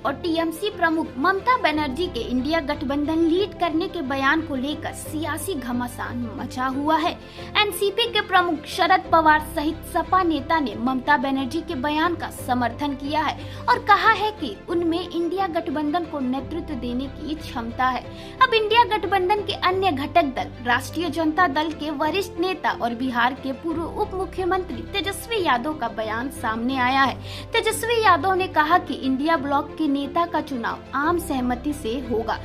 और टीएमसी प्रमुख ममता बनर्जी के इंडिया गठबंधन लीड करने के बयान को लेकर सियासी घमासान मचा हुआ है। एनसीपी के प्रमुख शरद पवार सहित सपा नेता ने ममता बनर्जी के बयान का समर्थन किया है और कहा है कि उनमें इंडिया गठबंधन को नेतृत्व देने की क्षमता है। अब इंडिया गठबंधन के अन्य घटक दल राष्ट्रीय जनता दल के वरिष्ठ नेता और बिहार के पूर्व उप मुख्यमंत्री तेजस्वी यादव का बयान सामने आया है। तेजस्वी यादव ने कहा कि इंडिया ब्लॉक के नेता का चुनाव आम सहमति से होगा।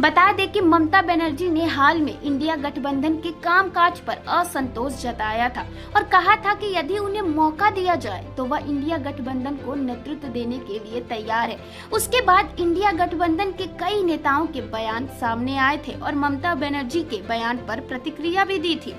बता दें कि ममता बनर्जी ने हाल में इंडिया गठबंधन के कामकाज पर असंतोष जताया था और कहा था कि यदि उन्हें मौका दिया जाए तो वह इंडिया गठबंधन को नेतृत्व देने के लिए तैयार है। उसके बाद इंडिया गठबंधन के कई नेताओं के बयान सामने आए थे और ममता बनर्जी के बयान पर प्रतिक्रिया भी दी थी।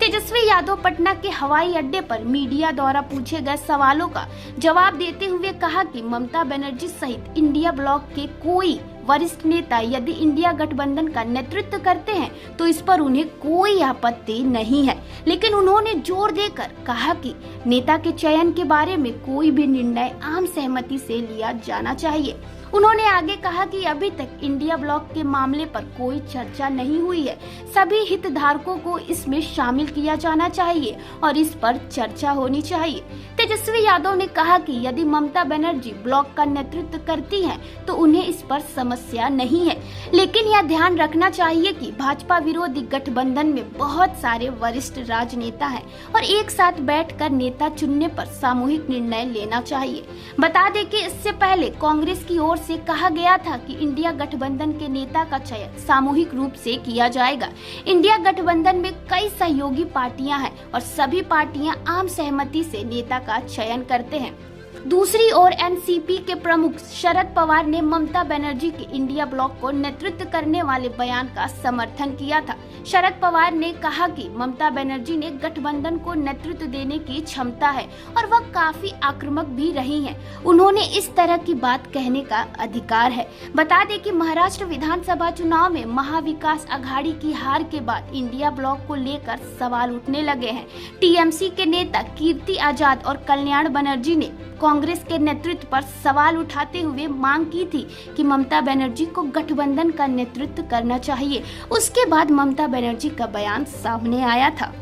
तेजस्वी यादव पटना के हवाई अड्डे पर मीडिया द्वारा पूछे गए सवालों का जवाब देते हुए कहा कि ममता बनर्जी सहित इंडिया ब्लॉक के कोई वरिष्ठ नेता यदि इंडिया गठबंधन का नेतृत्व करते हैं तो इस पर उन्हें कोई आपत्ति नहीं है, लेकिन उन्होंने जोर देकर कहा कि नेता के चयन के बारे में कोई भी निर्णय आम सहमति से लिया जाना चाहिए। उन्होंने आगे कहा कि अभी तक इंडिया ब्लॉक के मामले पर कोई चर्चा नहीं हुई है, सभी हितधारकों को इसमें शामिल किया जाना चाहिए और इस पर चर्चा होनी चाहिए। तेजस्वी यादव ने कहा कि यदि ममता बनर्जी ब्लॉक का नेतृत्व करती हैं तो उन्हें इस पर समस्या नहीं है, लेकिन यह ध्यान रखना चाहिए कि भाजपा विरोधी गठबंधन में बहुत सारे वरिष्ठ राजनेता हैं और एक साथ बैठकर नेता चुनने पर सामूहिक निर्णय लेना चाहिए। बता दें कि इससे पहले कांग्रेस की ओर से कहा गया था कि इंडिया गठबंधन के नेता का चयन सामूहिक रूप से किया जाएगा। इंडिया गठबंधन में कई सहयोगी पार्टियां हैं और सभी पार्टियां आम सहमति से नेता का चयन करते हैं। दूसरी ओर एनसीपी के प्रमुख शरद पवार ने ममता बनर्जी के इंडिया ब्लॉक को नेतृत्व करने वाले बयान का समर्थन किया था। शरद पवार ने कहा कि ममता बनर्जी ने गठबंधन को नेतृत्व देने की क्षमता है और वह काफी आक्रामक भी रही हैं। उन्होंने इस तरह की बात कहने का अधिकार है। बता दें कि महाराष्ट्र विधानसभा चुनाव में महाविकास आघाड़ी की हार के बाद इंडिया ब्लॉक को लेकर सवाल उठने लगे हैं। टीएमसी के नेता कीर्ति आजाद और कल्याण बनर्जी ने कांग्रेस के नेतृत्व पर सवाल उठाते हुए मांग की थी कि ममता बनर्जी को गठबंधन का नेतृत्व करना चाहिए। उसके बाद ममता बनर्जी का बयान सामने आया था।